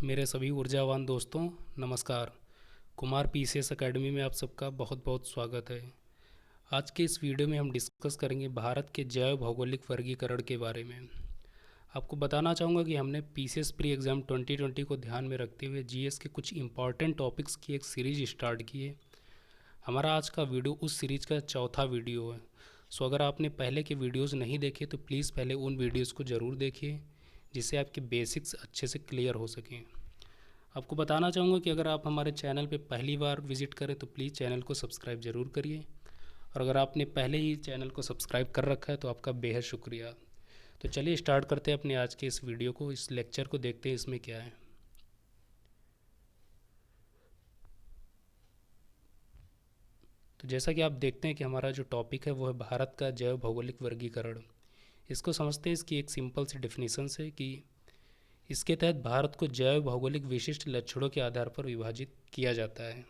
मेरे सभी ऊर्जावान दोस्तों, नमस्कार। कुमार पीसीएस एकेडमी में आप सबका बहुत बहुत स्वागत है। आज के इस वीडियो में हम डिस्कस करेंगे भारत के जैव भौगोलिक वर्गीकरण के बारे में। आपको बताना चाहूँगा कि हमने पीसीएस प्री एग्ज़ाम 2020 को ध्यान में रखते हुए जीएस के कुछ इंपॉर्टेंट टॉपिक्स की एक सीरीज स्टार्ट की है। हमारा आज का वीडियो उस सीरीज का चौथा वीडियो है। सो अगर आपने पहले के वीडियोज़ नहीं देखे तो प्लीज़ पहले उन वीडियोज़ को ज़रूर देखिए, जिससे आपके बेसिक्स अच्छे से क्लियर हो सकें। आपको बताना चाहूँगा कि अगर आप हमारे चैनल पे पहली बार विज़िट करें तो प्लीज़ चैनल को सब्सक्राइब ज़रूर करिए, और अगर आपने पहले ही चैनल को सब्सक्राइब कर रखा है तो आपका बेहद शुक्रिया। तो चलिए स्टार्ट करते हैं अपने आज के इस वीडियो को, इस लेक्चर को देखते हैं इसमें क्या है। तो जैसा कि आप देखते हैं कि हमारा जो टॉपिक है वो है भारत का जैव भौगोलिक वर्गीकरण। इसको समझते हैं, इसकी एक सिंपल सी डेफिनेशन से कि इसके तहत भारत को जैव भौगोलिक विशिष्ट लक्षणों के आधार पर विभाजित किया जाता है।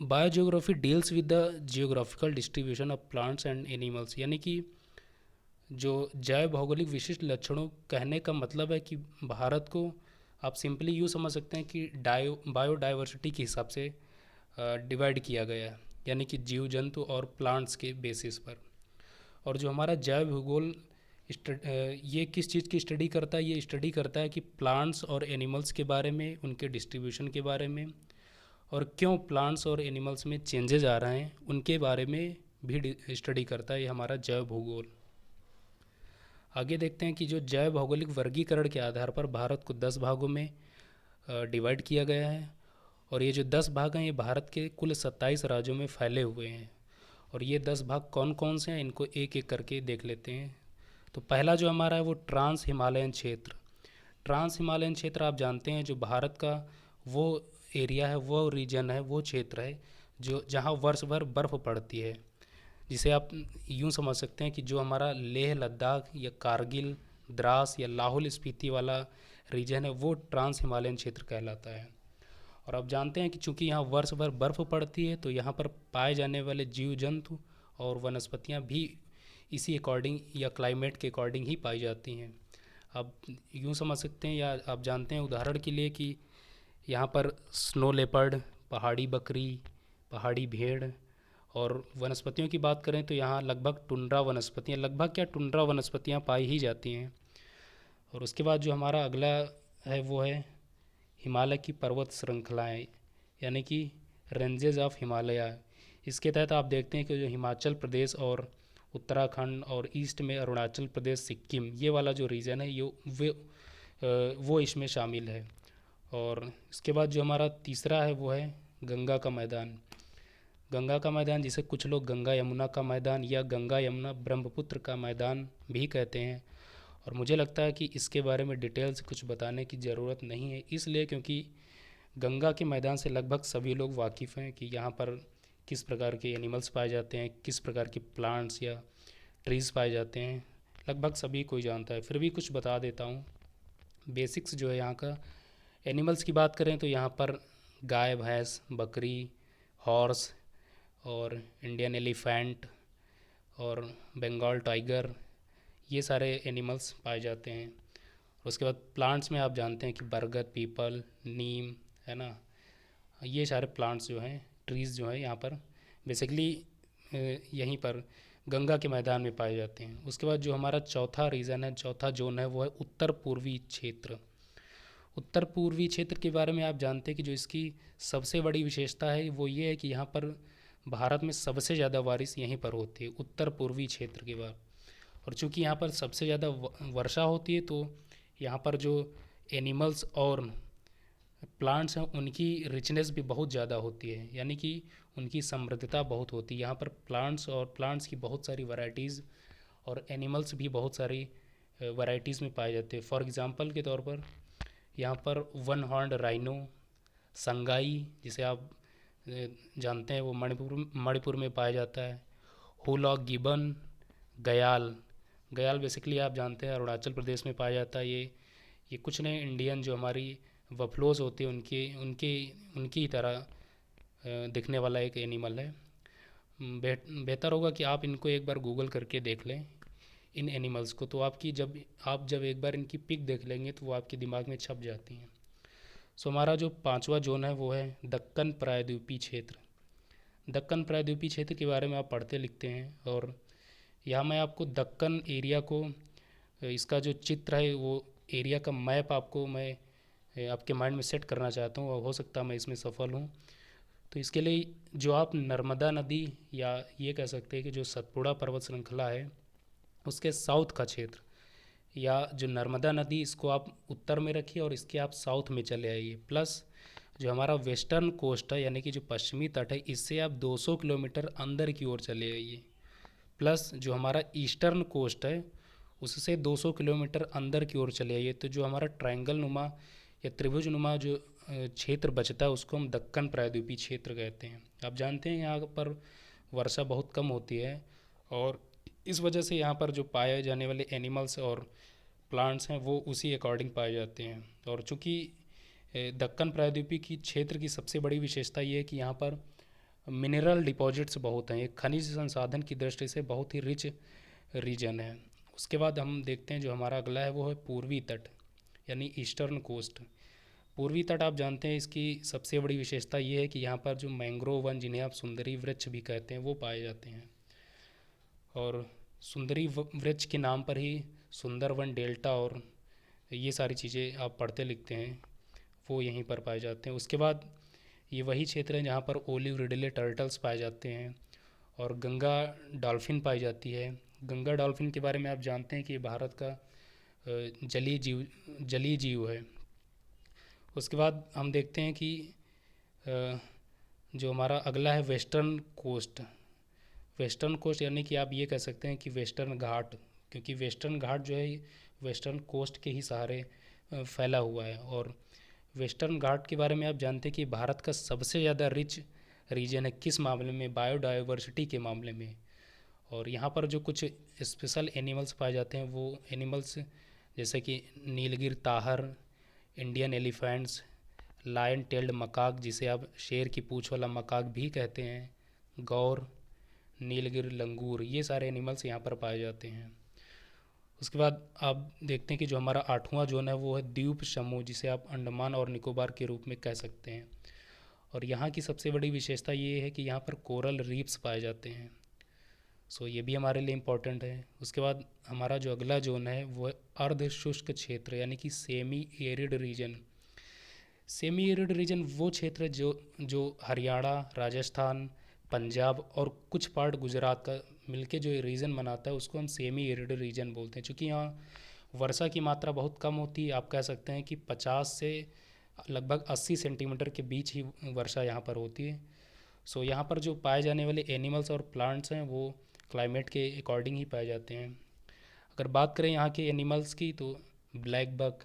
Biogeography deals with the geographical distribution of plants and animals, यानी कि जो जैव भौगोलिक विशिष्ट लक्षणों, कहने का मतलब है कि भारत को आप सिंपली यूँ समझ सकते हैं कि बायोडाइवर्सिटी के हिसाब से डिवाइड किया गया है, यानी कि जीव जंतु और प्लांट्स के बेसिस पर। और जो हमारा जैव भूगोल ये किस चीज़ की स्टडी करता है? ये स्टडी करता है कि प्लांट्स और एनिमल्स के बारे में, उनके डिस्ट्रीब्यूशन के बारे में, और क्यों प्लांट्स और एनिमल्स में चेंजेस आ रहे हैं उनके बारे में भी स्टडी करता है ये हमारा जैव भूगोल। आगे देखते हैं कि जो जैव भौगोलिक वर्गीकरण के आधार पर भारत को 10 भागों में डिवाइड किया गया है, और ये जो 10 भाग हैं ये भारत के कुल 27 राज्यों में फैले हुए हैं। और ये 10 भाग कौन कौन से हैं इनको एक एक करके देख लेते हैं। तो पहला जो हमारा है वो ट्रांस हिमालयन क्षेत्र। ट्रांस हिमालयन क्षेत्र आप जानते हैं जो भारत का वो एरिया है, वो रीजन है, वो क्षेत्र है जो जहाँ वर्ष भर बर्फ़ पड़ती है, जिसे आप यूँ समझ सकते हैं कि जो हमारा लेह लद्दाख या कारगिल, द्रास या लाहौल स्पीति वाला रीजन है वो ट्रांस हिमालयन क्षेत्र कहलाता है। और आप जानते हैं कि चूँकि यहाँ वर्ष भर बर्फ़ पड़ती है तो यहाँ पर पाए जाने वाले जीव जंतु और वनस्पतियाँ भी इसी अकॉर्डिंग या क्लाइमेट के अकॉर्डिंग ही पाई जाती हैं। आप यूँ समझ सकते हैं या आप जानते हैं उदाहरण के लिए कि यहाँ पर स्नो लेपर्ड, पहाड़ी बकरी, पहाड़ी भेड़, और वनस्पतियों की बात करें तो यहाँ लगभग टुंड्रा वनस्पतियाँ, लगभग क्या टुंड्रा वनस्पतियाँ पाई ही जाती हैं। और उसके बाद जो हमारा अगला है वो है हिमालय की पर्वत श्रृंखलाएँ, यानी कि रेंजेस ऑफ हिमालय। इसके तहत आप देखते हैं कि जो हिमाचल प्रदेश और उत्तराखंड और ईस्ट में अरुणाचल प्रदेश, सिक्किम, ये वाला जो रीजन है वो इसमें शामिल है। और इसके बाद जो हमारा तीसरा है वो है गंगा का मैदान। गंगा का मैदान जिसे कुछ लोग गंगा यमुना का मैदान या गंगा यमुना ब्रह्मपुत्र का मैदान भी कहते हैं। और मुझे लगता है कि इसके बारे में डिटेल से कुछ बताने की ज़रूरत नहीं है, इसलिए क्योंकि गंगा के मैदान से लगभग सभी लोग वाकिफ़ हैं कि यहाँ पर किस प्रकार के एनिमल्स पाए जाते हैं, किस प्रकार के प्लांट्स या ट्रीज़ पाए जाते हैं, लगभग सभी कोई जानता है। फिर भी कुछ बता देता हूँ बेसिक्स जो है यहाँ का। एनिमल्स की बात करें तो यहाँ पर गाय, भैंस, बकरी, हॉर्स और इंडियन एलिफेंट और बंगाल टाइगर, ये सारे एनिमल्स पाए जाते हैं। उसके बाद प्लांट्स में आप जानते हैं कि बरगद, पीपल, नीम, है ना, ये सारे प्लांट्स जो हैं, ट्रीज़ जो हैं यहाँ पर बेसिकली यहीं पर गंगा के मैदान में पाए जाते हैं। उसके बाद जो हमारा चौथा रीजन है, चौथा जोन है वो है उत्तर पूर्वी क्षेत्र। उत्तर पूर्वी क्षेत्र के बारे में आप जानते हैं कि जो इसकी सबसे बड़ी विशेषता है वो ये है कि यहाँ पर भारत में सबसे ज़्यादा बारिश यहीं पर होती है, उत्तर पूर्वी क्षेत्र के बाद। और चूँकि यहाँ पर सबसे ज़्यादा वर्षा होती है तो यहाँ पर जो एनिमल्स और प्लांट्स हैं उनकी रिचनेस भी बहुत ज़्यादा होती है, यानी कि उनकी समृद्धता बहुत होती है। यहाँ पर प्लांट्स की बहुत सारी वैरायटीज़ और एनिमल्स भी बहुत सारी वैरायटीज़ में पाए जाते हैं। फॉर एग्ज़ाम्पल के तौर पर यहाँ पर वन हॉर्न्ड राइनो, संगाई, जिसे आप जानते हैं वो मणिपुर में पाया जाता है, हुलॉक गिबन, गयाल। गयाल बेसिकली आप जानते हैं अरुणाचल प्रदेश में पाया जाता है। ये कुछ नहीं, इंडियन जो हमारी बफलोज़ होती है उनकी उनकी उनकी ही तरह दिखने वाला एक एनिमल है। बेहतर होगा कि आप इनको एक बार गूगल करके देख लें। इन एनिमल्स को, तो आप जब एक बार इनकी पिक देख लेंगे तो वो आपके दिमाग में छप जाती हैं। सो हमारा जो पांचवा जोन है वो है दक्कन प्रायद्वीपीय क्षेत्र। दक्कन प्रायद्वीपीय क्षेत्र के बारे में आप पढ़ते लिखते हैं, और यहाँ मैं आपको दक्कन एरिया को, इसका जो चित्र है वो एरिया का मैप आपको मैं आपके माइंड में सेट करना चाहता हूँ, और हो सकता है मैं इसमें सफल हूँ। तो इसके लिए जो आप नर्मदा नदी, या ये कह सकते हैं कि जो सतपुड़ा पर्वत श्रृंखला है उसके साउथ का क्षेत्र, या जो नर्मदा नदी, इसको आप उत्तर में रखिए और इसके आप साउथ में चले आइए, प्लस जो हमारा वेस्टर्न कोस्ट है यानी कि जो पश्चिमी तट है, इससे आप 200 किलोमीटर अंदर की ओर चले आइए, प्लस जो हमारा ईस्टर्न कोस्ट है उससे 200 किलोमीटर अंदर की ओर चले आइए। तो जो हमारा ट्रायंगल नुमा या त्रिभुज नुमा जो क्षेत्र बचता है उसको हम दक्कन प्रायद्वीपीय क्षेत्र कहते हैं। आप जानते हैं यहाँ पर वर्षा बहुत कम होती है, और इस वजह से यहाँ पर जो पाए जाने वाले एनिमल्स और प्लांट्स हैं वो उसी अकॉर्डिंग पाए जाते हैं। और चूँकि दक्कन प्रायद्वीपीय की क्षेत्र की सबसे बड़ी विशेषता ये है कि यहाँ पर मिनरल डिपॉजिट्स बहुत हैं, एक खनिज संसाधन की दृष्टि से बहुत ही रिच रीजन है। उसके बाद हम देखते हैं जो हमारा अगला है वो है पूर्वी तट यानी ईस्टर्न कोस्ट। पूर्वी तट आप जानते हैं इसकी सबसे बड़ी विशेषता ये है कि यहाँ पर जो मैंग्रोव वन, जिन्हें आप सुंदरी वृक्ष भी कहते हैं, वो पाए जाते हैं, और सुंदरी वृक्ष के नाम पर ही सुंदरवन डेल्टा और ये सारी चीज़ें आप पढ़ते लिखते हैं वो यहीं पर पाए जाते हैं। उसके बाद ये वही क्षेत्र है जहाँ पर ओलिव रिडले टर्टल्स पाए जाते हैं, और गंगा डॉल्फिन पाई जाती है। गंगा डॉल्फिन के बारे में आप जानते हैं कि भारत का जलीय जीव है। उसके बाद हम देखते हैं कि जो हमारा अगला है वेस्टर्न कोस्ट। वेस्टर्न कोस्ट यानी कि आप ये कह सकते हैं कि वेस्टर्न घाट, क्योंकि वेस्टर्न घाट जो है वेस्टर्न कोस्ट के ही सहारे फैला हुआ है। और वेस्टर्न घाट के बारे में आप जानते हैं कि भारत का सबसे ज़्यादा रिच रीजन है, किस मामले में? बायोडाइवर्सिटी के मामले में। और यहाँ पर जो कुछ स्पेशल एनिमल्स पाए जाते हैं वो एनिमल्स जैसे कि Nilgiri tahr, Indian elephants, lion tailed macaque जिसे आप शेर की पूँछ वाला मकाक भी कहते हैं, गौर, नीलगिर लंगूर, ये सारे एनिमल्स यहाँ पर पाए जाते हैं। उसके बाद आप देखते हैं कि जो हमारा आठवां जोन है वो है द्वीप समूह, जिसे आप अंडमान और निकोबार के रूप में कह सकते हैं। और यहाँ की सबसे बड़ी विशेषता ये है कि यहाँ पर कोरल रीफ्स पाए जाते हैं। सो ये भी हमारे लिए इम्पोर्टेंट है। उसके बाद हमारा जो अगला जोन है वो है अर्ध शुष्क क्षेत्र यानी कि semi arid region. Semi arid region वो क्षेत्र है जो हरियाणा, राजस्थान, पंजाब और कुछ पार्ट गुजरात का मिलके जो रीजन बनाता है उसको हम सेमी एरिड रीजन बोलते हैं। चूँकि यहाँ वर्षा की मात्रा बहुत कम होती है, आप कह सकते हैं कि 50 से लगभग 80 सेंटीमीटर के बीच ही वर्षा यहाँ पर होती है। सो यहाँ पर जो पाए जाने वाले एनिमल्स और प्लांट्स हैं वो क्लाइमेट के अकॉर्डिंग ही पाए जाते हैं। अगर बात करें यहाँ के एनिमल्स की तो ब्लैक बक,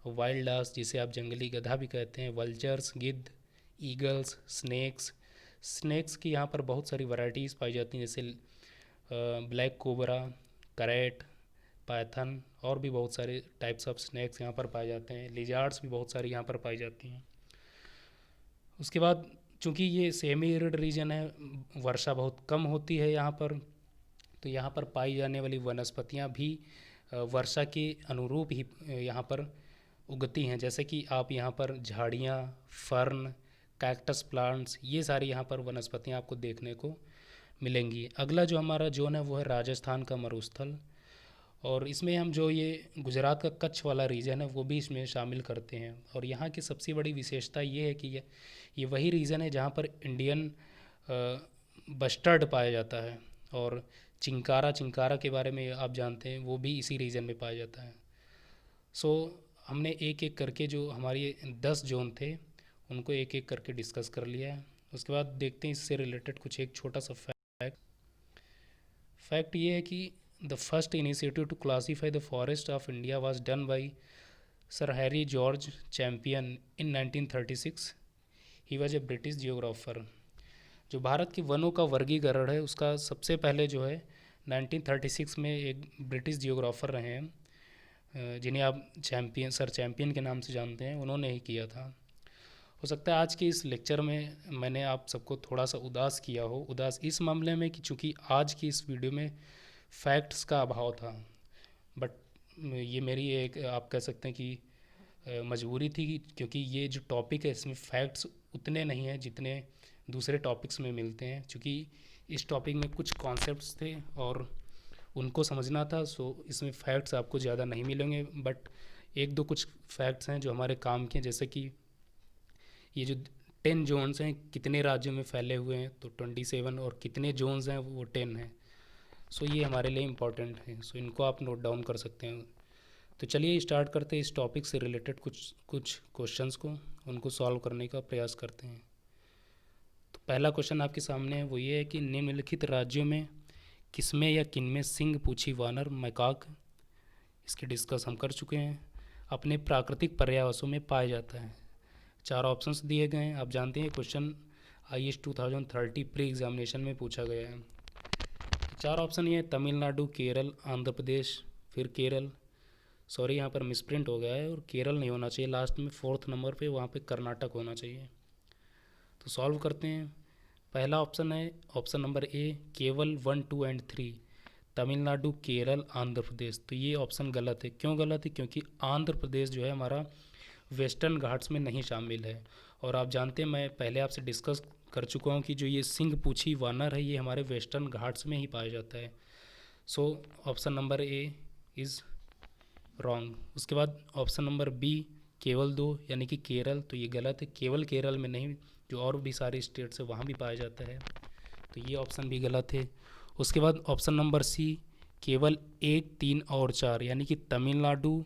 वाइल्ड आस जिसे आप जंगली गधा भी कहते हैं, वल्चर्स, गिद्ध, ईगल्स, स्नैक्स की यहाँ पर बहुत सारी वैरायटीज़ पाई जाती हैं, जैसे ब्लैक कोबरा, करैट, पाइथन और भी बहुत सारे टाइप्स ऑफ स्नैक्स यहाँ पर पाए जाते हैं। लिजार्ड्स भी बहुत सारी यहाँ पर पाई जाती हैं। उसके बाद चूँकि ये सेमी एरिड रीजन है, वर्षा बहुत कम होती है यहाँ पर, तो यहाँ पर पाई जाने वाली वनस्पतियाँ भी वर्षा के अनुरूप ही यहाँ पर उगती हैं। जैसे कि आप यहाँ पर झाड़ियाँ, फर्न, कैक्टस प्लांट्स, ये सारी यहाँ पर वनस्पतियाँ आपको देखने को मिलेंगी। अगला जो हमारा जोन है वो है राजस्थान का मरुस्थल, और इसमें हम जो ये गुजरात का कच्छ वाला रीजन है वो भी इसमें शामिल करते हैं। और यहाँ की सबसे बड़ी विशेषता ये है कि ये वही रीजन है जहाँ पर इंडियन बस्टर्ड पाया जाता है, और चिंकारा के बारे में आप जानते हैं वो भी इसी रीजन में पाया जाता है। सो हमने एक एक करके जो हमारी 10 जोन थे उनको एक एक करके डिस्कस कर लिया है। उसके बाद देखते हैं इससे रिलेटेड कुछ एक छोटा सा फैक्ट ये है कि the first initiative to classify the forest of India was done by sir Harry George Champion in 1936। He was a British geographer. जो भारत के वनों का वर्गीकरण है उसका सबसे पहले जो है 1936 में एक ब्रिटिश जियोग्राफर रहे हैं, जिन्हें आप सर चैम्पियन के नाम से जानते हैं, उन्होंने ही किया था। हो सकता है आज के इस लेक्चर में मैंने आप सबको थोड़ा सा उदास किया हो, उदास इस मामले में कि चूँकि आज की इस वीडियो में फैक्ट्स का अभाव था। ये मेरी एक आप कह सकते हैं कि मजबूरी थी क्योंकि ये जो टॉपिक है इसमें फैक्ट्स उतने नहीं हैं जितने दूसरे टॉपिक्स में मिलते हैं, क्योंकि इस टॉपिक में कुछ कॉन्सेप्ट्स थे और उनको समझना था। सो इसमें फैक्ट्स आपको ज़्यादा नहीं मिलेंगे, बट एक दो कुछ फैक्ट्स हैं जो हमारे काम के हैं, जैसे कि ये जो 10 जोन्स हैं कितने राज्यों में फैले हुए हैं, तो 27, और कितने जोन्स हैं वो 10 हैं। सो ये हमारे लिए इम्पॉर्टेंट है, सो इनको आप नोट डाउन कर सकते हैं। तो चलिए स्टार्ट करते हैं, इस टॉपिक से रिलेटेड कुछ कुछ क्वेश्चंस को उनको सॉल्व करने का प्रयास करते हैं। तो पहला क्वेश्चन आपके सामने है, वो ये है कि निम्नलिखित राज्यों में किसमें या किनमें सिंह, पूंछी वानर, मैकाक, इसके डिस्कस हम कर चुके हैं, अपने प्राकृतिक पर्यावासों में पाया जाता है। 4 ऑप्शंस दिए गए हैं। आप जानते हैं क्वेश्चन IAS 2030 प्री एग्जामिनेशन में पूछा गया है। 4 ऑप्शन ये है, तमिलनाडु, केरल, आंध्र प्रदेश, फिर केरल, सॉरी यहाँ पर मिसप्रिंट हो गया है और केरल नहीं होना चाहिए, लास्ट में 4th नंबर पे वहाँ पे कर्नाटक होना चाहिए। तो सॉल्व करते हैं। पहला ऑप्शन है ऑप्शन नंबर ए, केवल 1, 2 एंड 3, तमिलनाडु, केरल, आंध्र प्रदेश। तो ये ऑप्शन गलत है। क्यों गलत है? क्योंकि आंध्र प्रदेश जो है हमारा वेस्टर्न घाट्स में नहीं शामिल है। और आप जानते हैं, मैं पहले आपसे डिस्कस कर चुका हूँ कि जो ये सिंह, पूंछी वानर है ये हमारे वेस्टर्न घाट्स में ही पाया जाता है। So option number A is wrong. उसके बाद ऑप्शन नंबर बी, केवल 2 यानी कि केरल, तो ये गलत है। केवल केरल में नहीं, जो और भी सारे स्टेट्स है वहाँ भी पाया जाता है, तो ये ऑप्शन भी गलत है। उसके बाद ऑप्शन नंबर सी, केवल 1, 3 और 4 यानी कि तमिलनाडु,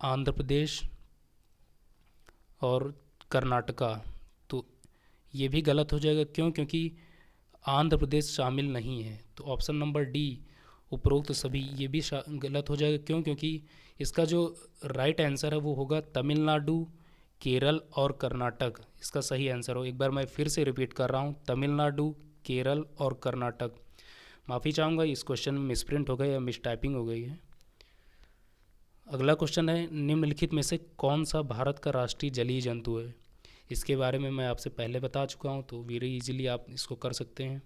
आंध्र प्रदेश और कर्नाटका, तो ये भी गलत हो जाएगा। क्यों? क्योंकि आंध्र प्रदेश शामिल नहीं है। तो ऑप्शन नंबर डी, उपरोक्त सभी, ये भी गलत हो जाएगा। क्यों? क्योंकि इसका जो राइट आंसर है वो होगा तमिलनाडु, केरल और कर्नाटक, इसका सही आंसर हो। एक बार मैं फिर से रिपीट कर रहा हूँ, तमिलनाडु, केरल और कर्नाटक। माफ़ी चाहूँगा, इस क्वेश्चन में मिसप्रिंट हो गया या मिस टाइपिंग हो गई है। अगला क्वेश्चन है, निम्नलिखित में से कौन सा भारत का राष्ट्रीय जलीय जंतु है? इसके बारे में मैं आपसे पहले बता चुका हूँ, तो वेरी इजीली आप इसको कर सकते हैं।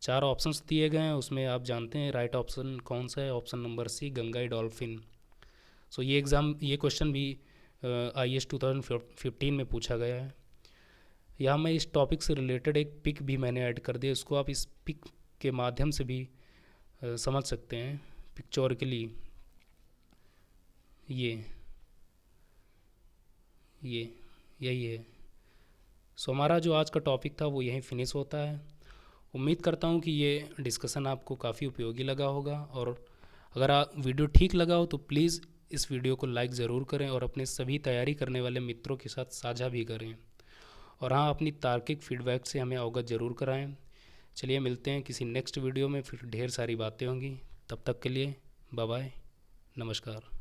4 ऑप्शंस दिए गए हैं, उसमें आप जानते हैं राइट ऑप्शन कौन सा है। ऑप्शन नंबर सी, गंगाई डॉल्फिन। सो ये क्वेश्चन भी IAS 2015 में पूछा गया है। यहाँ मैं इस टॉपिक से रिलेटेड एक पिक भी मैंने ऐड कर दिया, इसको आप इस पिक के माध्यम से भी समझ सकते हैं पिक्चोरिकली। ये यही है। सो हमारा जो आज का टॉपिक था वो यहीं फिनिश होता है। उम्मीद करता हूँ कि ये डिस्कशन आपको काफ़ी उपयोगी लगा होगा, और अगर आप वीडियो ठीक लगा हो तो प्लीज़ इस वीडियो को लाइक ज़रूर करें और अपने सभी तैयारी करने वाले मित्रों के साथ साझा भी करें। और हाँ, अपनी तार्किक फीडबैक से हमें अवगत ज़रूर कराएं। चलिए मिलते हैं किसी नेक्स्ट वीडियो में, फिर ढेर सारी बातें होंगी। तब तक के लिए बाय बाय, नमस्कार।